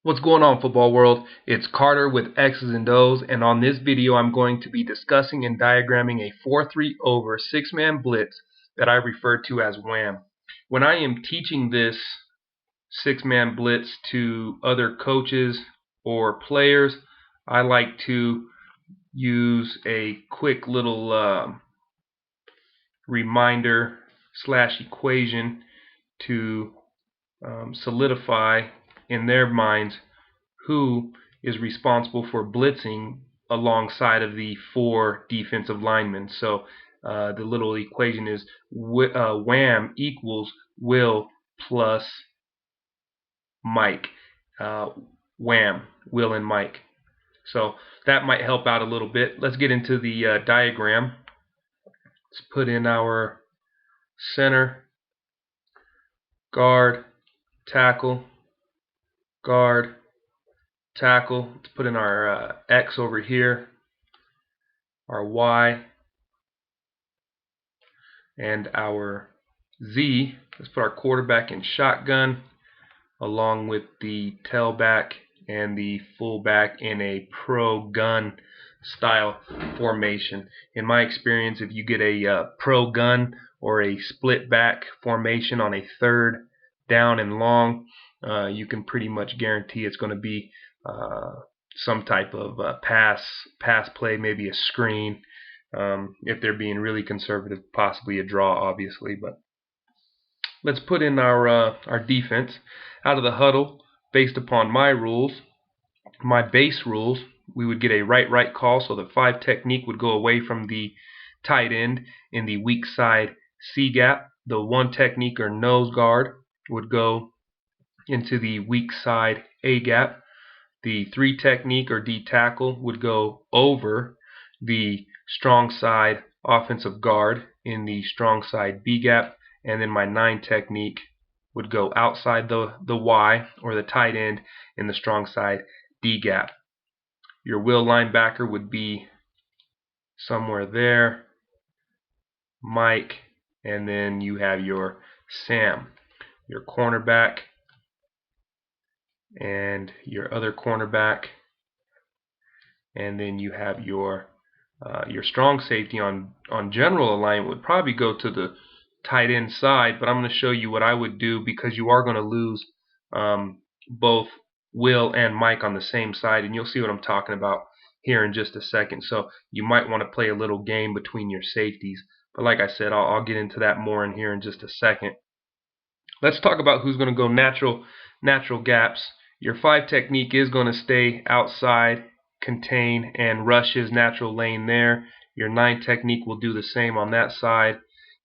What's going on, football world? It's Carter with X's and O's, and on this video I'm going to be discussing and diagramming a 4-3 over 6-man blitz that I refer to as Wham. When I am teaching this 6-man blitz to other coaches or players, I like to use a quick little reminder / equation to solidify in their minds who is responsible for blitzing alongside of the 4 defensive linemen. So the little equation is Wham equals Will plus Mike. Wham, Will and Mike. So that might help out a little bit. Let's get into the diagram. Let's put in our center, guard, tackle, guard, tackle. Let's put in our X over here, our Y, and our Z. Let's put our quarterback in shotgun along with the tailback and the fullback in a pro gun style formation. In my experience, if you get a pro gun or a split back formation on a 3rd down and long, you can pretty much guarantee it's going to be some type of pass play, maybe a screen. If they're being really conservative, possibly a draw, obviously. But let's put in our defense. Out of the huddle, based upon my rules, my base rules, we would get a right call, so the 5 technique would go away from the tight end in the weak side C gap. The 1 technique or nose guard would go into the weak side A gap. The 3 technique or D tackle would go over the strong side offensive guard in the strong side B gap, and then my 9 technique would go outside the Y or the tight end in the strong side D gap. Your will linebacker would be somewhere there, Mike, and then you have your Sam, your cornerback, and your other cornerback, and then you have your strong safety on general alignment would probably go to the tight end side, but I'm going to show you what I would do because you are going to lose both Will and Mike on the same side, and you'll see what I'm talking about here in just a second. So you might want to play a little game between your safeties, but like I said, I'll get into that more in here in just a second. Let's talk about who's going to go natural gaps. Your 5 technique is going to stay outside, contain, and rush his natural lane there. Your 9 technique will do the same on that side,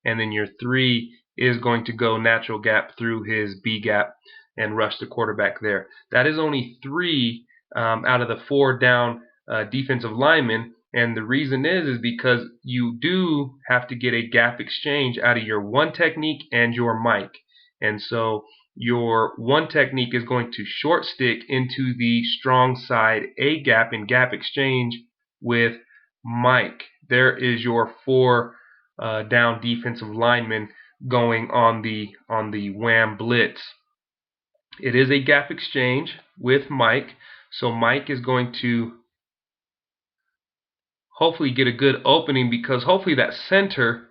and then your 3 is going to go natural gap through his B gap and rush the quarterback there. That is only 3 out of the 4 down defensive linemen, and the reason is because you do have to get a gap exchange out of your 1 technique and your Mike. And so your 1 technique is going to short stick into the strong side A gap in gap exchange with Mike. There is your 4 down defensive linemen going on the Wham blitz. It is a gap exchange with Mike, so Mike is going to hopefully get a good opening, because hopefully that center,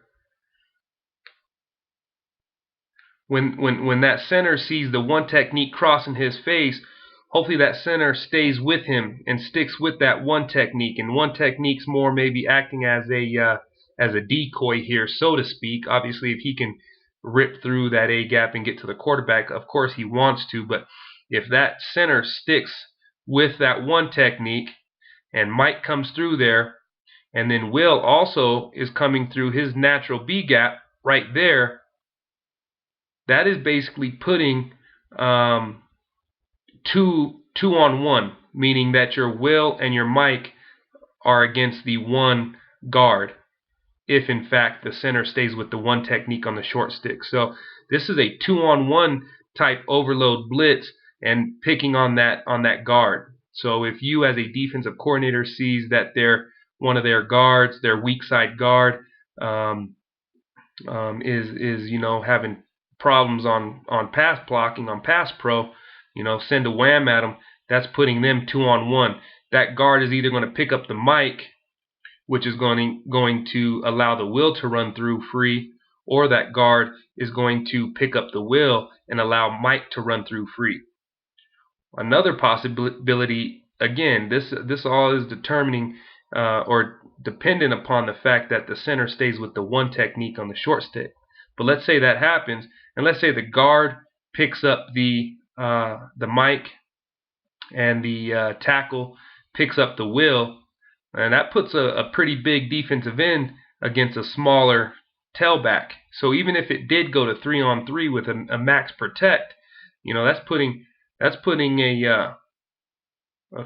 when that center sees the 1 technique crossing his face, hopefully that center stays with him and sticks with that 1 technique. And 1 technique's more maybe acting as a decoy here, so to speak. Obviously, if he can rip through that A gap and get to the quarterback, of course he wants to. But if that center sticks with that 1 technique and Mike comes through there, and then Will also is coming through his natural B gap right there, that is basically putting 2 on 1, meaning that your Will and your Mike are against the 1 guard, if in fact the center stays with the 1 technique on the short stick. So this is a 2 on 1 type overload blitz and picking on that guard. So if you as a defensive coordinator sees that one of their guards, their weak side guard, is having problems on pass blocking, on pass pro, send a Wham at them. that's putting them 2-on-1. That guard is either going to pick up the Mike, which is going to allow the Will to run through free, or that guard is going to pick up the Will and allow Mike to run through free. Another possibility, again, this all is determining or dependent upon the fact that the center stays with the one technique on the short stick. But let's say that happens, and let's say the guard picks up the Mike and the tackle picks up the Will, and that puts a pretty big defensive end against a smaller tailback. So even if it did go to 3-on-3 with a max protect, you know, that's putting a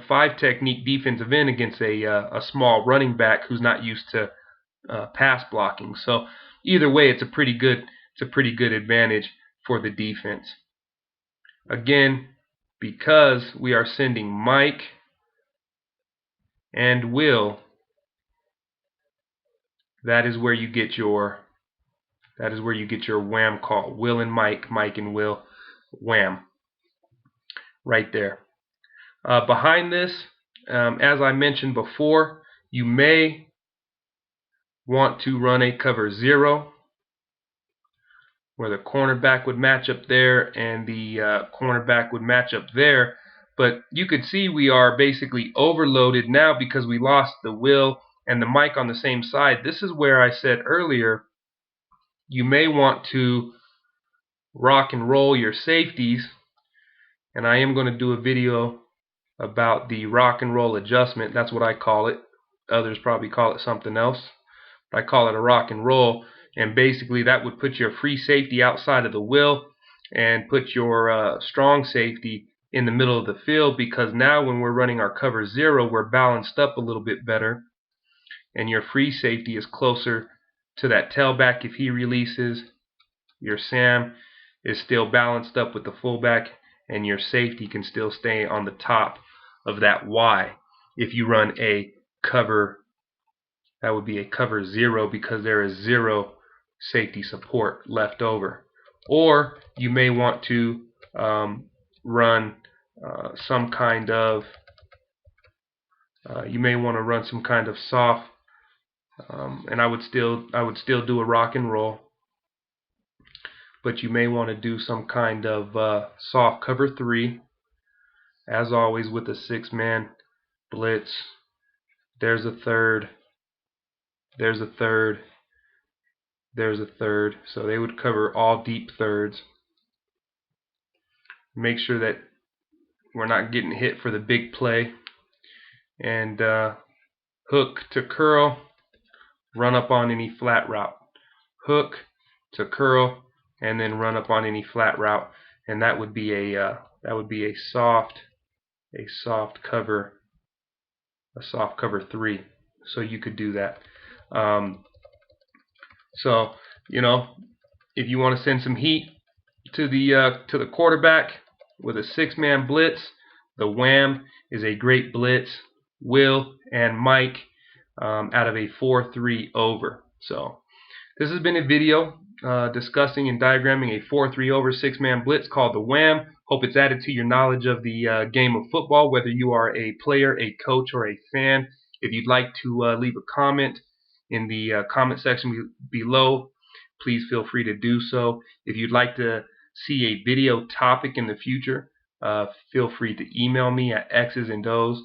5 technique defensive end against a small running back who's not used to pass blocking. So either way, it's a pretty good advantage for the defense. Again, because we are sending Mike and Will, that is where you get your Wham call. Will and Mike, Mike and Will, Wham. Right there. Behind this, as I mentioned before, you may want to run a cover 0 where the cornerback would match up there and the cornerback would match up there. But you could see we are basically overloaded now because we lost the Will and the Mike on the same side. This is where I said earlier you may want to rock and roll your safeties, and I am going to do a video about the rock and roll adjustment. That's what I call it. Others probably call it something else. I call it a rock and roll, and basically that would put your free safety outside of the Will and put your strong safety in the middle of the field, because now when we're running our cover 0, we're balanced up a little bit better, and your free safety is closer to that tailback if he releases. Your Sam is still balanced up with the fullback, and your safety can still stay on the top of that Y. If you run a cover, that would be a cover 0 because there is 0 safety support left over. Or you may want to run some kind of soft, and I would still do a rock and roll, but you may want to do some kind of soft cover 3, as always with a 6-man blitz. There's a third, there's a third, there's a third. So they would cover all deep thirds. Make sure that we're not getting hit for the big play. And hook to curl, run up on any flat route. Hook to curl, and then run up on any flat route. And that would be a soft cover 3. So you could do that. So, you know, if you want to send some heat to the quarterback with a 6-man blitz, the Wham is a great blitz. Will and Mike out of a 4-3 over. So this has been a video discussing and diagramming a 4-3 over 6-man blitz called the Wham. Hope it's added to your knowledge of the game of football, whether you are a player, a coach, or a fan. If you'd like to leave a comment in the comment section below, please feel free to do so. If you'd like to see a video topic in the future, feel free to email me at xzandos.com,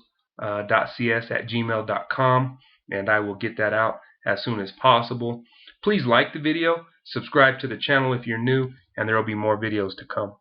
and I will get that out as soon as possible. Please like the video, subscribe to the channel if you're new, and there will be more videos to come.